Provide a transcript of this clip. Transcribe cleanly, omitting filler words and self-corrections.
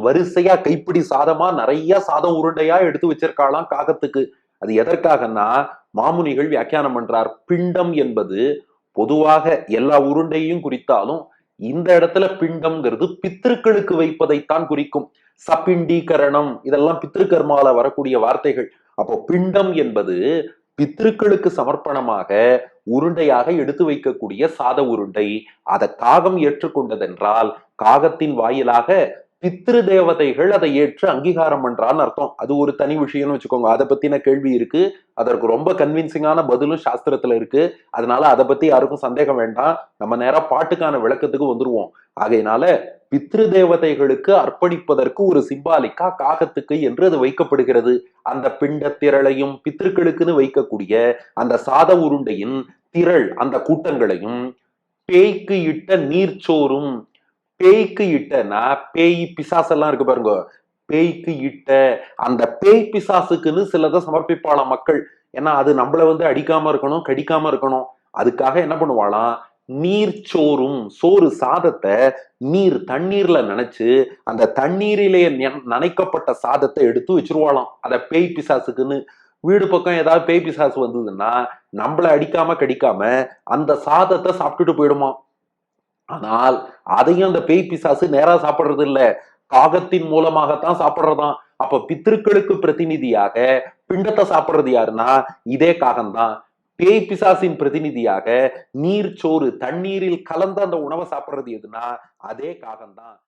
வரிசையா கைப்பிடி சாதமா நிறைய சாதம் உருண்டையா எடுத்து வச்சிருக்காளாம் காகத்துக்கு. அது எதற்காகன்னா, மாமுனிகள் வியாக்கியானம் பண்றார். பிண்டம் என்பது பொதுவாக எல்லா உருண்டையும் குறித்தாலும் இந்த இடத்துல பிண்டம்ங்கிறது பித்திருக்களுக்கு வைப்பதைத்தான் குறிக்கும். சபிண்டீகரணம் இதெல்லாம் பித்திருக்கர்மால வரக்கூடிய வார்த்தைகள். அப்போ பிண்டம் என்பது பித்திருக்களுக்கு சமர்ப்பணமாக உருண்டையாக எடுத்து வைக்கக்கூடிய சாத உருண்டை. அதை காகம் ஏற்றுக்கொண்டதென்றால் காகத்தின் வாயிலாக பித்ரு தேவதைகள் அதை ஏற்று அங்கீகாரம் பண்றான்னு அர்த்தம். அது ஒரு தனி விஷயம்னு வச்சுக்கோங்க. அதை பத்தின கேள்வி இருக்கு. அதற்கு ரொம்ப கன்வின்சிங்கான பதிலும் சாஸ்திரத்துல இருக்கு. அதனால அதை பத்தி யாருக்கும் சந்தேகம் வேண்டாம். நம்ம நேரா பாட்டுக்கான விளக்கத்துக்கு வந்துருவோம். ஆகையினால பித்ரு தேவதைகளுக்கு அர்ப்பணிப்பதற்கு ஒரு சிம்பாலிக்கா காகத்துக்கு என்று அது வைக்கப்படுகிறது. அந்த பிண்ட திரளையும் பித்திருக்களுக்குன்னு வைக்கக்கூடிய அந்த சாத உருண்டையின் திரள் அந்த கூட்டங்களையும் பேய்க்கு இட்ட நீர்ச்சோறும். பேய்க்கு இட்டனா பேய் பிசாசெல்லாம் இருக்கு பாருங்க. பேய்க்கு இட்ட அந்த பேய் பிசாசுக்குன்னு சிலதை சமர்ப்பிப்பாளாம் மக்கள். ஏன்னா அது நம்மள அடிக்காம இருக்கணும், கடிக்காம இருக்கணும். அதுக்காக என்ன பண்ணுவாளாம், நீர் சோறும், சோறு சாதத்தை நீர் தண்ணீர்ல நினைச்சு அந்த தண்ணீரிலே நனைக்கப்பட்ட சாதத்தை எடுத்து வச்சிருவாளாம். அத பேய் பிசாசுக்குன்னு. வீடு பக்கம் ஏதாவது பேய் பிசாசு வந்ததுன்னா நம்மள அடிக்காம கடிக்காம அந்த சாதத்தை சாப்பிட்டுட்டு போயிடுமா. ஆனால் அதையும் அந்த பேய் பிசாசு நேரா சாப்பிடுறது இல்ல, காகத்தின் மூலமாகத்தான் சாப்பிடுறதாம். அப்ப பித்திருக்களுக்கு பிரதிநிதியாக பிண்டத்தை சாப்பிடுறது யாருன்னா இதே காகம்தான். பேய் பிசாசின் பிரதிநிதியாக நீர் சோறு தண்ணீரில் கலந்த அந்த உணவை சாப்பிடுறது எதுனா அதே காகம்தான்.